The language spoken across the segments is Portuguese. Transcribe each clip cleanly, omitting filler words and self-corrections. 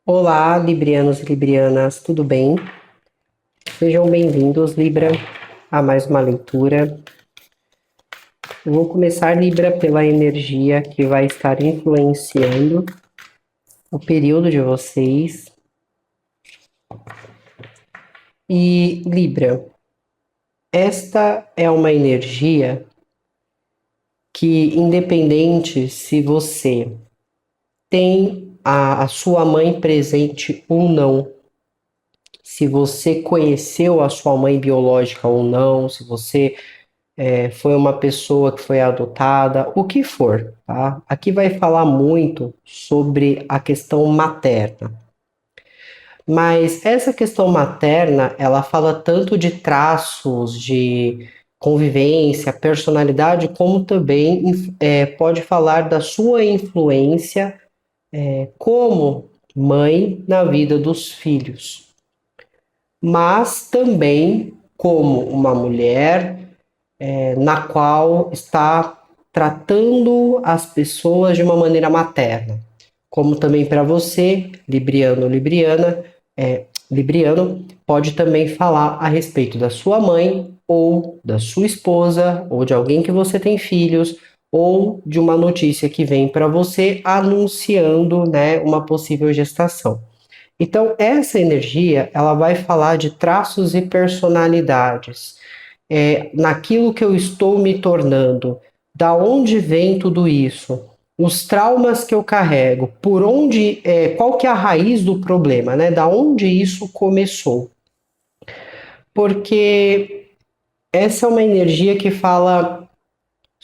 Olá, librianos e librianas, tudo bem? Sejam bem-vindos, Libra, a mais uma leitura. Eu vou começar, Libra, pela energia que vai estar influenciando o período de vocês. E, Libra, esta é uma energia que, independente se você tem a sua mãe presente ou não, se você conheceu a sua mãe biológica ou não, se você foi uma pessoa que foi adotada, o que for, tá? Aqui vai falar muito sobre a questão materna. Mas essa questão materna, ela fala tanto de traços de convivência, personalidade, como também pode falar da sua influência como mãe na vida dos filhos, mas também como uma mulher na qual está tratando as pessoas de uma maneira materna. Como também para você, Libriano ou Libriana, Libriano, pode também falar a respeito da sua mãe, ou da sua esposa, ou de alguém que você tem filhos, ou de uma notícia que vem para você anunciando, né, uma possível gestação. Então, essa energia, ela vai falar de traços e personalidades, naquilo que eu estou me tornando, da onde vem tudo isso, os traumas que eu carrego, por onde, qual que é a raiz do problema, né? Da onde isso começou? Porque essa é uma energia que fala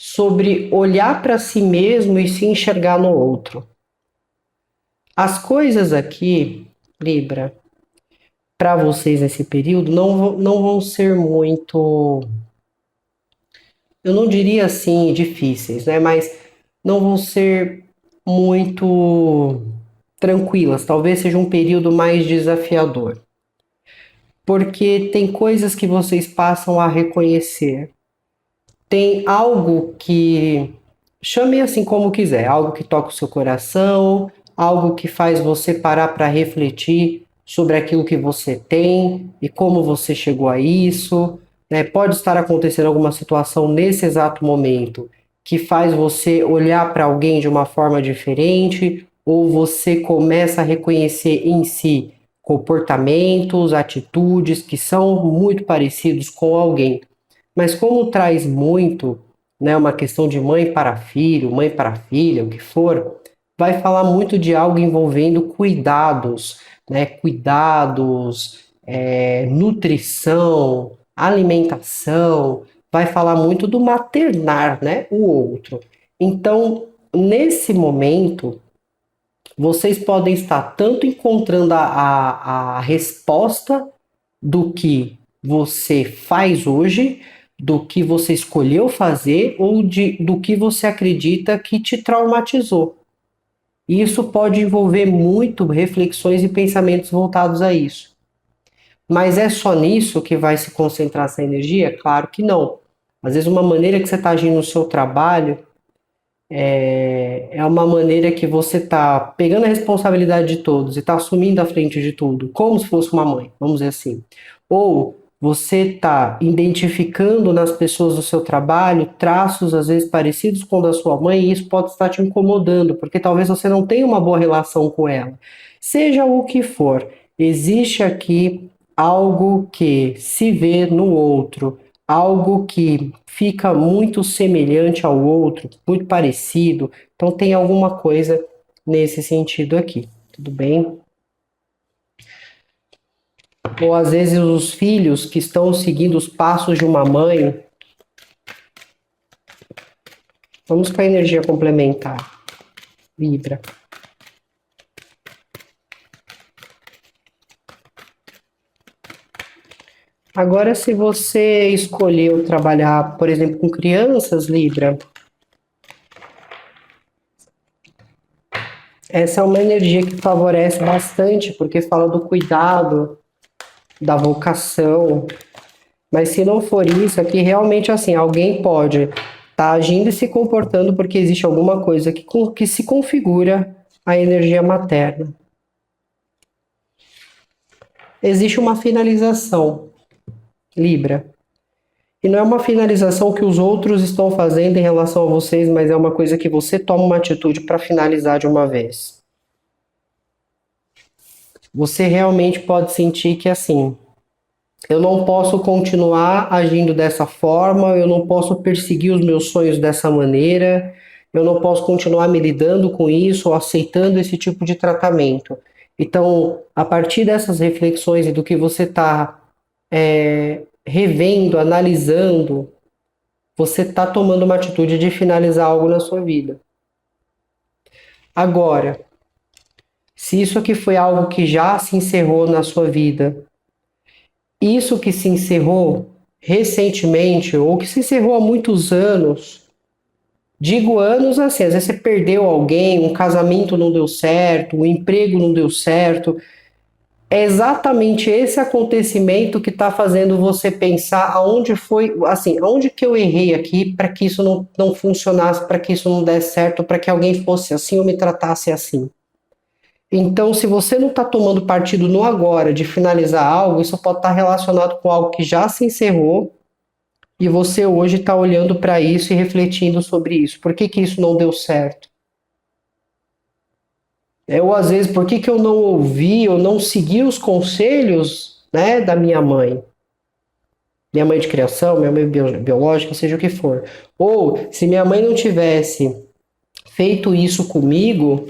sobre olhar para si mesmo e se enxergar no outro. As coisas aqui, Libra, para vocês nesse período não vão ser muito, eu não diria assim difíceis, né? Mas não vão ser muito tranquilas. Talvez seja um período mais desafiador, porque tem coisas que vocês passam a reconhecer. Tem algo que chame assim como quiser, algo que toca o seu coração, algo que faz você parar para refletir sobre aquilo que você tem e como você chegou a isso, né? Pode estar acontecendo alguma situação nesse exato momento que faz você olhar para alguém de uma forma diferente, ou você começa a reconhecer em si comportamentos, atitudes que são muito parecidos com alguém. Mas como traz muito, né, uma questão de mãe para filho, mãe para filha, o que for, vai falar muito de algo envolvendo cuidados, né, cuidados, nutrição, alimentação, vai falar muito do maternar, né, o outro. Então, nesse momento, vocês podem estar tanto encontrando a resposta do que você faz hoje, do que você escolheu fazer ou do que você acredita que te traumatizou. E isso pode envolver muito reflexões e pensamentos voltados a isso. Mas é só nisso que vai se concentrar essa energia? Claro que não. Às vezes uma maneira que você está agindo no seu trabalho é uma maneira que você está pegando a responsabilidade de todos e está assumindo a frente de tudo, como se fosse uma mãe, vamos dizer assim. Ou você está identificando nas pessoas do seu trabalho traços, às vezes, parecidos com o da sua mãe, e isso pode estar te incomodando, porque talvez você não tenha uma boa relação com ela. Seja o que for, existe aqui algo que se vê no outro, algo que fica muito semelhante ao outro, muito parecido. Então tem alguma coisa nesse sentido aqui, tudo bem? Ou às vezes os filhos que estão seguindo os passos de uma mãe. Vamos com a energia complementar. Libra. Agora, se você escolheu trabalhar, por exemplo, com crianças, Libra, essa é uma energia que favorece bastante, porque fala do cuidado, da vocação. Mas se não for isso, aqui realmente assim, alguém pode estar agindo e se comportando porque existe alguma coisa que se configura a energia materna. existe uma finalização, Libra. E não é uma finalização que os outros estão fazendo em relação a vocês, mas é uma coisa que você toma uma atitude para finalizar de uma vez. Você realmente pode sentir que assim, eu não posso continuar agindo dessa forma, eu não posso perseguir os meus sonhos dessa maneira, eu não posso continuar me lidando com isso ou aceitando esse tipo de tratamento. Então, a partir dessas reflexões e do que você está revendo, analisando, você está tomando uma atitude de finalizar algo na sua vida. Agora, se isso aqui foi algo que já se encerrou na sua vida, isso que se encerrou recentemente ou que se encerrou há muitos anos, digo anos assim, às vezes você perdeu alguém, um casamento não deu certo, um emprego não deu certo, é exatamente esse acontecimento que está fazendo você pensar aonde foi, assim, aonde que eu errei aqui para que isso não funcionasse, para que isso não desse certo, para que alguém fosse assim ou me tratasse assim. Então, se você não está tomando partido no agora de finalizar algo, isso pode estar relacionado com algo que já se encerrou e você hoje está olhando para isso e refletindo sobre isso. Por que que isso não deu certo? Ou às vezes, por que que eu não ouvi ou não segui os conselhos, né, da minha mãe de criação, minha mãe biológica, seja o que for. Ou se minha mãe não tivesse feito isso comigo,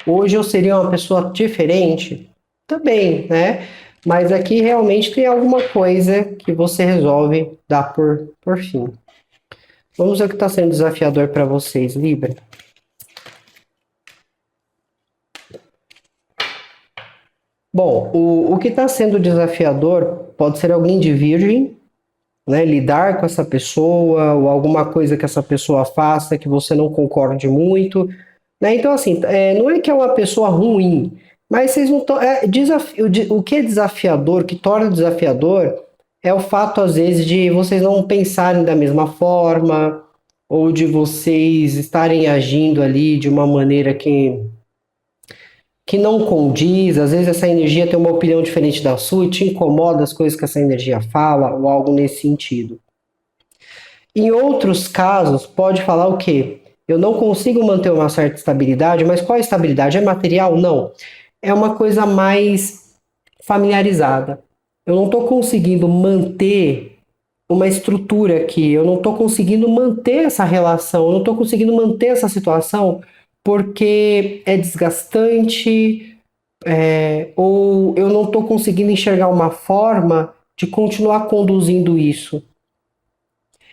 hoje eu seria uma pessoa diferente? Também, né? Mas aqui realmente tem alguma coisa que você resolve dar por fim. Vamos ver o que está sendo desafiador para vocês, Libra. Bom, o que está sendo desafiador pode ser alguém de Virgem, né? Lidar com essa pessoa ou alguma coisa que essa pessoa faça que você não concorde muito, né? Então, assim, não é que é uma pessoa ruim, mas vocês não estão. O que é desafiador, que torna desafiador, é o fato, às vezes, de vocês não pensarem da mesma forma, ou de vocês estarem agindo ali de uma maneira que não condiz, às vezes essa energia tem uma opinião diferente da sua e te incomoda as coisas que essa energia fala, ou algo nesse sentido. Em outros casos, pode falar o quê? Eu não consigo manter uma certa estabilidade, mas qual a estabilidade? É material? Não. É uma coisa mais familiarizada. Eu não estou conseguindo manter uma estrutura aqui, eu não estou conseguindo manter essa relação, eu não estou conseguindo manter essa situação porque é desgastante, ou eu não estou conseguindo enxergar uma forma de continuar conduzindo isso.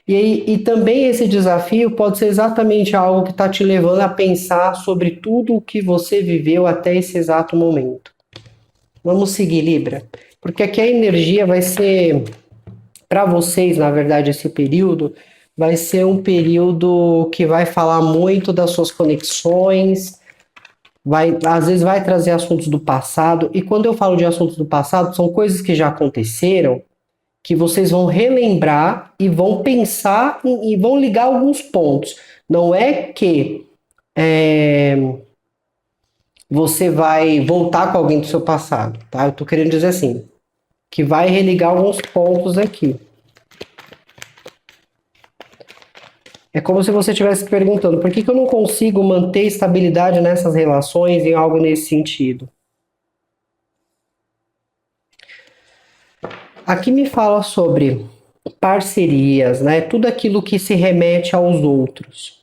E também esse desafio pode ser exatamente algo que está te levando a pensar sobre tudo o que você viveu até esse exato momento. Vamos seguir, Libra, porque aqui a energia vai ser, para vocês, na verdade, esse período vai ser um período que vai falar muito das suas conexões, às vezes vai trazer assuntos do passado, e quando eu falo de assuntos do passado, são coisas que já aconteceram, que vocês vão relembrar e vão pensar e vão ligar alguns pontos. Não é que você vai voltar com alguém do seu passado, tá? Eu tô querendo dizer assim, que vai religar alguns pontos aqui. É como se você estivesse perguntando, por que que eu não consigo manter estabilidade nessas relações em algo nesse sentido? Aqui me fala sobre parcerias, né? Tudo aquilo que se remete aos outros.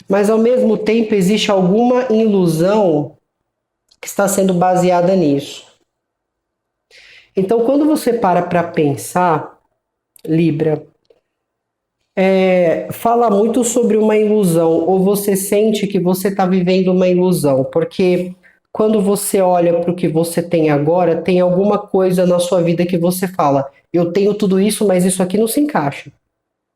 Mas ao mesmo tempo existe alguma ilusão que está sendo baseada nisso. Então, quando você para pensar, Libra, fala muito sobre uma ilusão, ou você sente que você está vivendo uma ilusão, porque quando você olha para o que você tem agora, tem alguma coisa na sua vida que você fala, eu tenho tudo isso, mas isso aqui não se encaixa,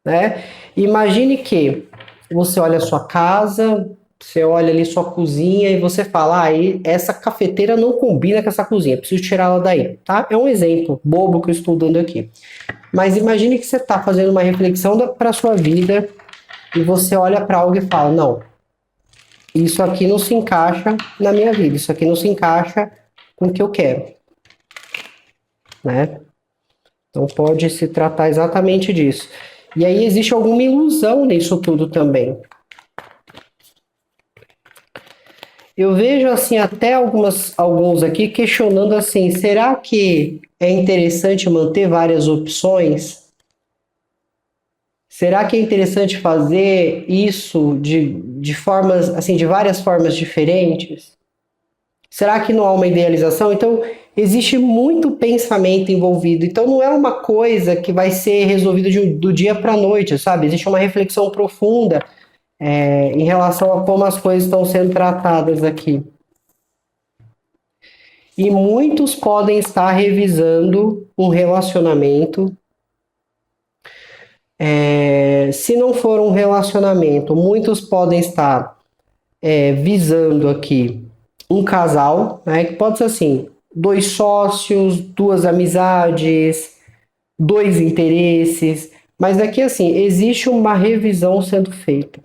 né? Imagine que você olha a sua casa, você olha ali sua cozinha e você fala, essa cafeteira não combina com essa cozinha, preciso tirar ela daí, tá? É um exemplo bobo que eu estou dando aqui. Mas imagine que você está fazendo uma reflexão para a sua vida e você olha para algo e fala, não, isso aqui não se encaixa na minha vida, isso aqui não se encaixa com o que eu quero. né? Então pode se tratar exatamente disso. E aí existe alguma ilusão nisso tudo também. Eu vejo assim até alguns aqui questionando assim, será que é interessante manter várias opções? Será que é interessante fazer isso de formas assim, de várias formas diferentes? Será que não há uma idealização? Então, existe muito pensamento envolvido. Então, não é uma coisa que vai ser resolvida do dia para a noite, sabe? Existe uma reflexão profunda em relação a como as coisas estão sendo tratadas aqui. E muitos podem estar revisando um relacionamento. Se não for um relacionamento, muitos podem estar visando aqui um casal, né? Que pode ser assim, dois sócios, duas amizades, dois interesses, mas aqui assim, existe uma revisão sendo feita.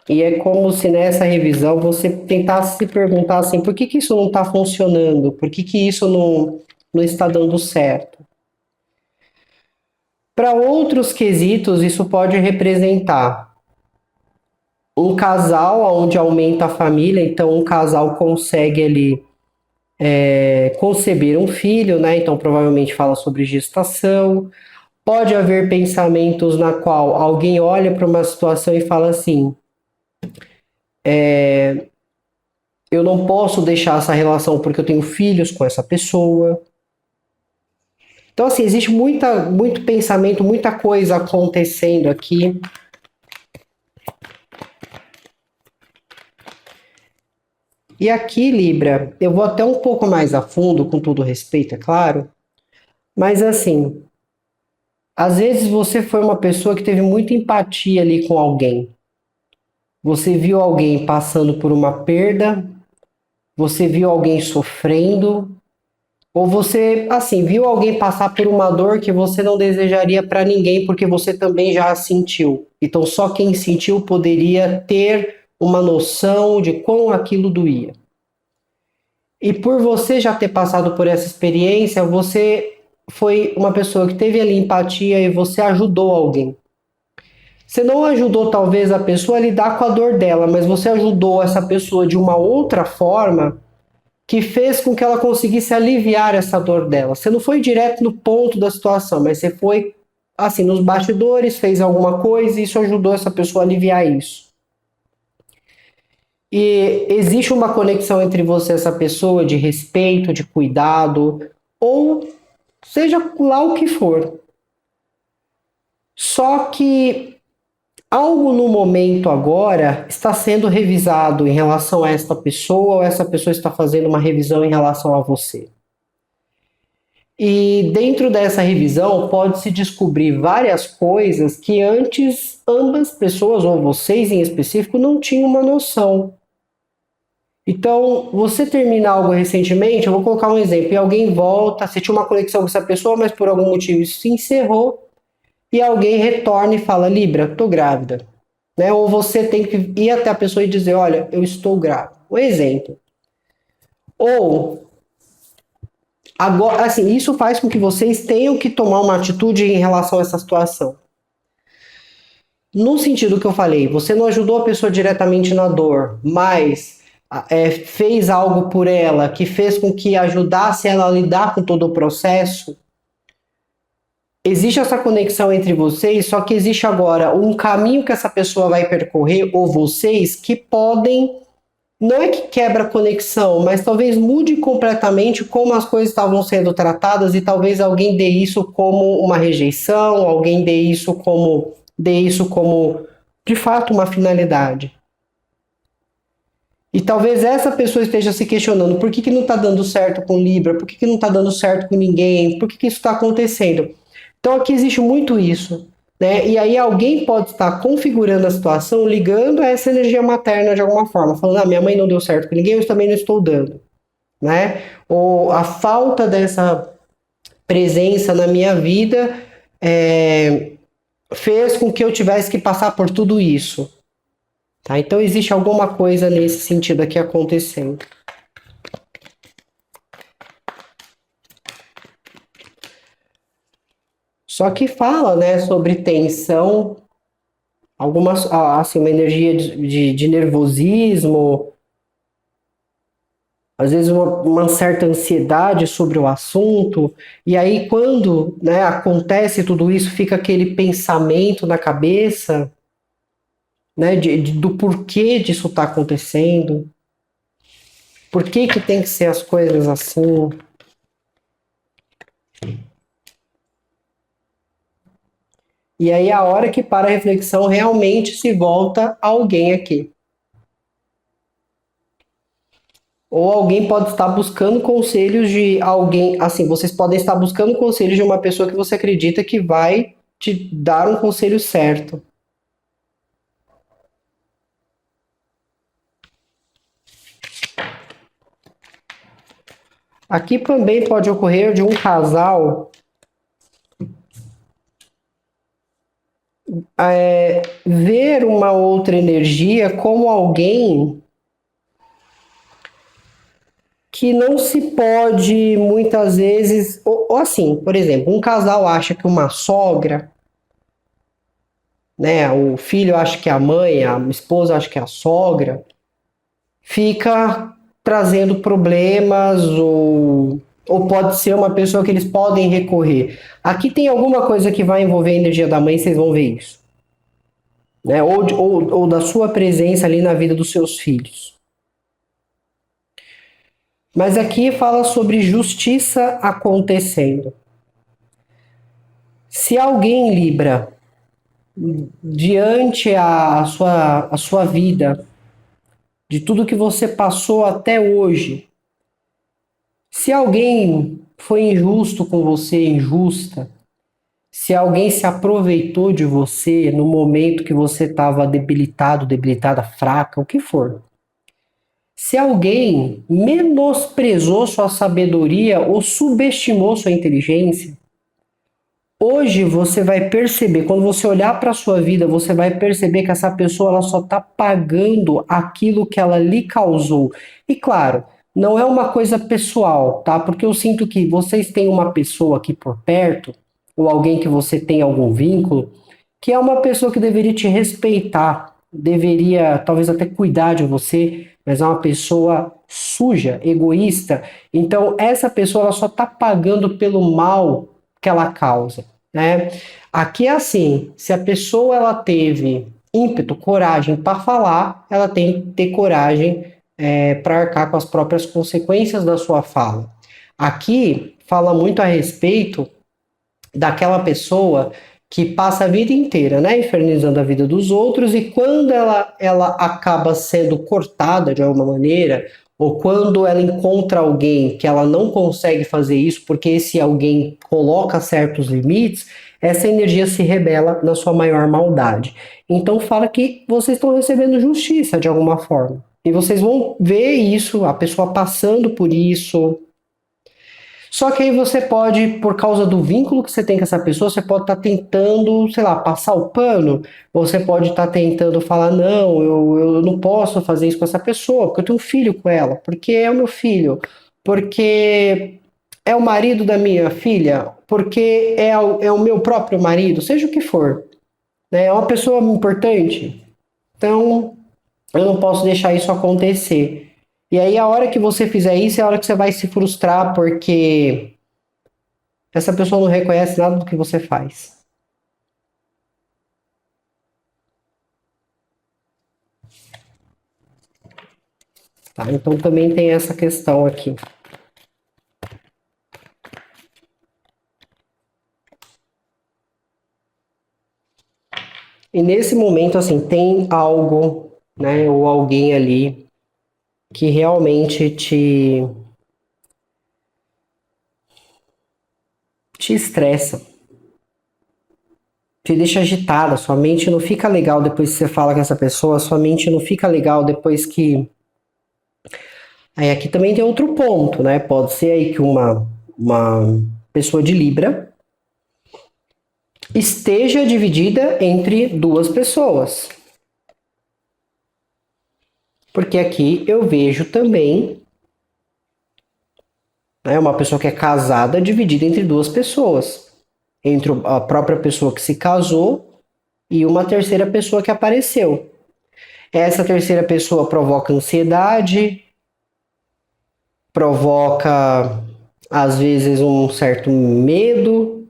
E é como se nessa revisão você tentasse se perguntar assim, por que isso não está funcionando? Por que isso não está dando certo? Para outros quesitos, isso pode representar um casal onde aumenta a família, então um casal consegue ali conceber um filho, né? Então provavelmente fala sobre gestação. Pode haver pensamentos na qual alguém olha para uma situação e fala assim: eu não posso deixar essa relação porque eu tenho filhos com essa pessoa. Então, assim, existe muito pensamento, muita coisa acontecendo aqui. E aqui, Libra, eu vou até um pouco mais a fundo, com todo respeito, é claro, mas assim, às vezes você foi uma pessoa que teve muita empatia ali com alguém. Você viu alguém passando por uma perda, você viu alguém sofrendo, ou você, assim, viu alguém passar por uma dor que você não desejaria para ninguém porque você também já a sentiu. Então, só quem sentiu poderia ter uma noção de como aquilo doía. E por você já ter passado por essa experiência, você foi uma pessoa que teve ali empatia e você ajudou alguém. Você não ajudou talvez a pessoa a lidar com a dor dela, mas você ajudou essa pessoa de uma outra forma que fez com que ela conseguisse aliviar essa dor dela. Você não foi direto no ponto da situação, mas você foi assim nos bastidores, fez alguma coisa e isso ajudou essa pessoa a aliviar isso. E existe uma conexão entre você e essa pessoa de respeito, de cuidado, ou seja lá o que for. Só que algo no momento agora está sendo revisado em relação a esta pessoa, ou essa pessoa está fazendo uma revisão em relação a você. E dentro dessa revisão pode-se descobrir várias coisas que antes ambas pessoas, ou vocês em específico, não tinham uma noção. Então, você termina algo recentemente, eu vou colocar um exemplo, e alguém volta, você tinha uma conexão com essa pessoa, mas por algum motivo isso se encerrou, e alguém retorna e fala, Libra, tô grávida. Né? Ou você tem que ir até a pessoa e dizer, olha, eu estou grávida. Um exemplo. Ou, agora, assim, isso faz com que vocês tenham que tomar uma atitude em relação a essa situação. No sentido que eu falei, você não ajudou a pessoa diretamente na dor, mas fez algo por ela que fez com que ajudasse ela a lidar com todo o processo. Existe essa conexão entre vocês, só que existe agora um caminho que essa pessoa vai percorrer, ou vocês, que podem, não é que quebra a conexão, mas talvez mude completamente como as coisas estavam sendo tratadas e talvez alguém dê isso como uma rejeição, alguém dê isso como de fato uma finalidade. E talvez essa pessoa esteja se questionando por que não está dando certo com Libra, por que não está dando certo com ninguém, por que isso está acontecendo. Então aqui existe muito isso. Né? E aí alguém pode estar configurando a situação, ligando a essa energia materna de alguma forma, falando, minha mãe não deu certo com ninguém, eu também não estou dando. Né? Ou a falta dessa presença na minha vida fez com que eu tivesse que passar por tudo isso. Tá? Então existe alguma coisa nesse sentido aqui acontecendo. Só que fala, né, sobre tensão, algumas, assim, uma energia de nervosismo, às vezes uma certa ansiedade sobre o assunto, e aí quando, né, acontece tudo isso, fica aquele pensamento na cabeça, né, do porquê disso está acontecendo, por que que tem que ser as coisas assim. E aí a hora que para a reflexão realmente se volta alguém aqui. Ou alguém pode estar buscando conselhos de alguém, assim, vocês podem estar buscando conselhos de uma pessoa que você acredita que vai te dar um conselho certo. Aqui também pode ocorrer de um casal ver uma outra energia como alguém que não se pode muitas vezes, ou assim, por exemplo, um casal acha que uma sogra, né, o filho acha que é a mãe, a esposa acha que é a sogra, fica trazendo problemas ou pode ser uma pessoa que eles podem recorrer. Aqui tem alguma coisa que vai envolver a energia da mãe, vocês vão ver isso. Né? Ou da sua presença ali na vida dos seus filhos. Mas aqui fala sobre justiça acontecendo. Se alguém, Libra, diante a sua vida, de tudo que você passou até hoje, se alguém foi injusto com você, injusta, se alguém se aproveitou de você no momento que você estava debilitado, debilitada, fraca, o que for. Se alguém menosprezou sua sabedoria ou subestimou sua inteligência, hoje você vai perceber, quando você olhar para a sua vida, você vai perceber que essa pessoa ela só está pagando aquilo que ela lhe causou. E claro, não é uma coisa pessoal, tá? Porque eu sinto que vocês têm uma pessoa aqui por perto, ou alguém que você tem algum vínculo, que é uma pessoa que deveria te respeitar, deveria talvez até cuidar de você, mas é uma pessoa suja, egoísta. Então, essa pessoa ela só está pagando pelo mal que ela causa, né? Aqui é assim, se a pessoa ela teve ímpeto, coragem para falar, ela tem que ter coragem para arcar com as próprias consequências da sua fala. Aqui fala muito a respeito daquela pessoa que passa a vida inteira, né, infernizando a vida dos outros, e quando ela acaba sendo cortada de alguma maneira, ou quando ela encontra alguém que ela não consegue fazer isso, porque esse alguém coloca certos limites, essa energia se rebela na sua maior maldade. Então fala que vocês estão recebendo justiça de alguma forma. E vocês vão ver isso, a pessoa passando por isso, só que aí você pode, por causa do vínculo que você tem com essa pessoa, você pode estar tentando, sei lá, passar o pano, ou você pode estar tentando falar, não, eu não posso fazer isso com essa pessoa, porque eu tenho um filho com ela, porque é o meu filho, porque é o marido da minha filha, porque é o meu próprio marido, seja o que for, né? É uma pessoa importante. Então, eu não posso deixar isso acontecer. E aí, a hora que você fizer isso, é a hora que você vai se frustrar, porque essa pessoa não reconhece nada do que você faz. Tá? Então também tem essa questão aqui. E nesse momento, assim, tem algo, né, ou alguém ali que realmente te estressa, te deixa agitada, sua mente não fica legal depois que você fala com essa pessoa, sua mente não fica legal depois que. Aí aqui também tem outro ponto, né? Pode ser aí que uma pessoa de Libra esteja dividida entre duas pessoas. Porque aqui eu vejo também, né, uma pessoa que é casada dividida entre duas pessoas. Entre a própria pessoa que se casou e uma terceira pessoa que apareceu. Essa terceira pessoa provoca ansiedade, provoca, às vezes, um certo medo.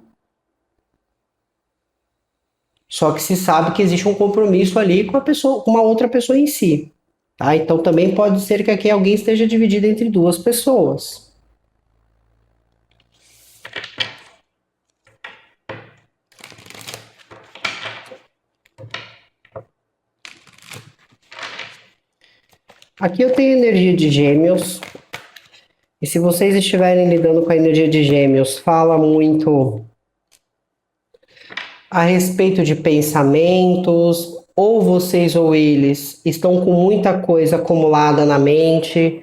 Só que se sabe que existe um compromisso ali com a pessoa, com uma outra pessoa em si. Tá? Então também pode ser que aqui alguém esteja dividido entre duas pessoas. Aqui eu tenho energia de Gêmeos. E se vocês estiverem lidando com a energia de Gêmeos, fala muito a respeito de pensamentos, ou vocês ou eles estão com muita coisa acumulada na mente,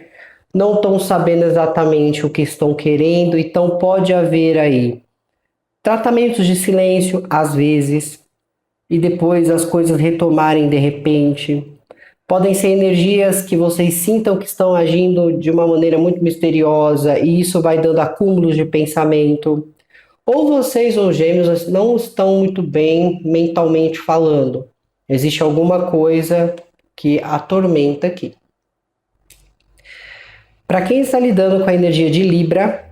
não estão sabendo exatamente o que estão querendo, então pode haver aí tratamentos de silêncio às vezes, e depois as coisas retomarem de repente. Podem ser energias que vocês sintam que estão agindo de uma maneira muito misteriosa e isso vai dando acúmulos de pensamento. Ou vocês ou gêmeos não estão muito bem mentalmente falando. Existe alguma coisa que atormenta aqui. Para quem está lidando com a energia de Libra,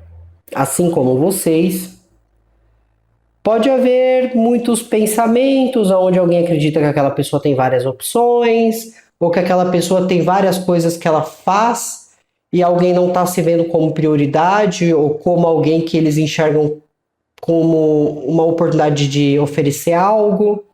assim como vocês, pode haver muitos pensamentos onde alguém acredita que aquela pessoa tem várias opções, ou que aquela pessoa tem várias coisas que ela faz e alguém não está se vendo como prioridade ou como alguém que eles enxergam como uma oportunidade de oferecer algo.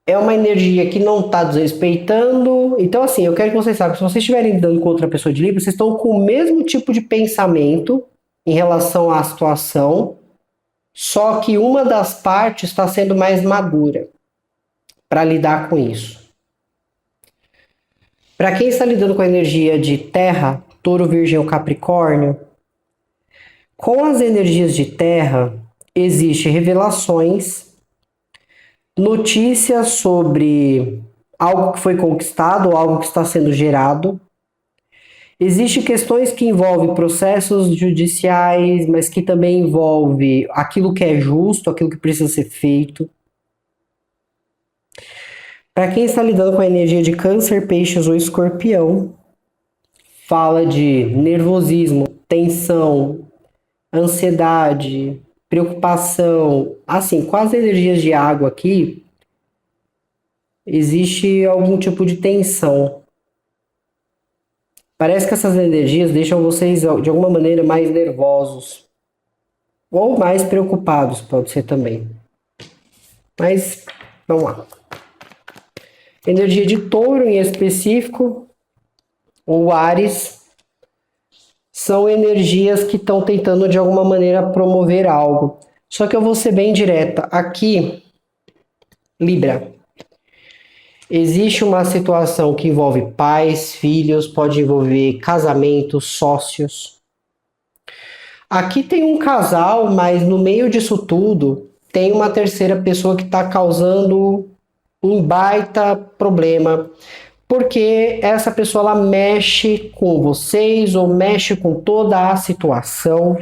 É uma energia que não está desrespeitando. Então, assim, eu quero que vocês saibam, se vocês estiverem lidando com outra pessoa de Libra, vocês estão com o mesmo tipo de pensamento em relação à situação, só que uma das partes está sendo mais madura para lidar com isso. Para quem está lidando com a energia de Terra, Touro, Virgem ou Capricórnio, com as energias de Terra, existem revelações, notícias sobre algo que foi conquistado ou algo que está sendo gerado. Existem questões que envolvem processos judiciais, mas que também envolve aquilo que é justo, aquilo que precisa ser feito. Para quem está lidando com a energia de Câncer, Peixes ou Escorpião, fala de nervosismo, tensão, ansiedade, preocupação. Assim, com as energias de água aqui, existe algum tipo de tensão. Parece que essas energias deixam vocês, de alguma maneira, mais nervosos. Ou mais preocupados, pode ser também. Mas, vamos lá. Energia de Touro, em específico, ou Áries, são energias que estão tentando, de alguma maneira, promover algo. Só que eu vou ser bem direta. Aqui, Libra, existe uma situação que envolve pais, filhos, pode envolver casamentos, sócios. Aqui tem um casal, mas no meio disso tudo tem uma terceira pessoa que está causando um baita problema, porque essa pessoa ela mexe com vocês ou mexe com toda a situação.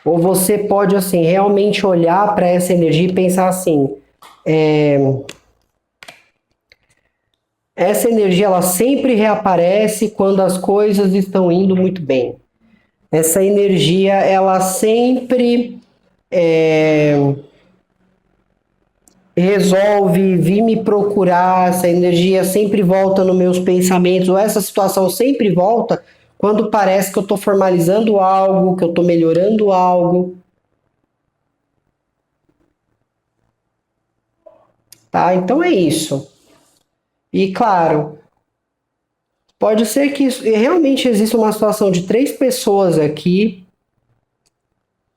Ou você pode assim realmente olhar para essa energia e pensar assim, essa energia ela sempre reaparece quando as coisas estão indo muito bem. Essa energia ela sempre resolve vir me procurar, essa energia sempre volta nos meus pensamentos, ou essa situação sempre volta quando parece que eu estou formalizando algo, que eu estou melhorando algo. Tá? Então é isso. E claro, pode ser que realmente exista uma situação de 3 pessoas aqui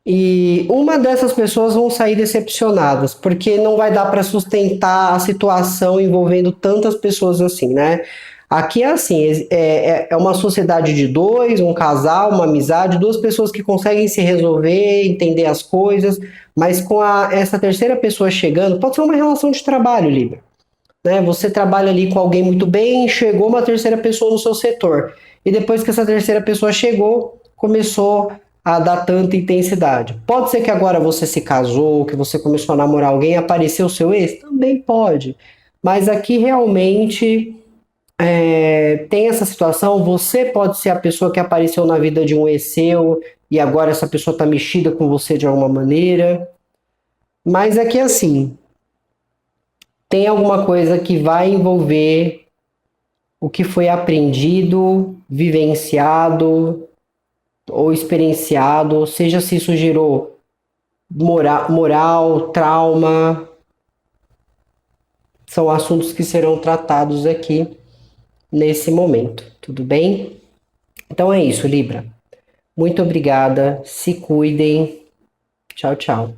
e uma dessas pessoas vão sair decepcionadas, porque não vai dar para sustentar a situação envolvendo tantas pessoas assim, né? Aqui é assim, é uma sociedade de dois, um casal, uma amizade, duas pessoas que conseguem se resolver, entender as coisas, mas com essa terceira pessoa chegando, pode ser uma relação de trabalho, Libra, né? Você trabalha ali com alguém muito bem, chegou uma terceira pessoa no seu setor. E depois que essa terceira pessoa chegou, começou a dar tanta intensidade. Pode ser que agora você se casou, que você começou a namorar alguém, apareceu o seu ex? Também pode. Mas aqui realmente tem essa situação, você pode ser a pessoa que apareceu na vida de um ex seu e agora essa pessoa está mexida com você de alguma maneira. Mas aqui assim, tem alguma coisa que vai envolver o que foi aprendido, vivenciado ou experienciado, seja se isso gerou moral, trauma, são assuntos que serão tratados aqui nesse momento, tudo bem? Então é isso, Libra. Muito obrigada, se cuidem. Tchau, tchau.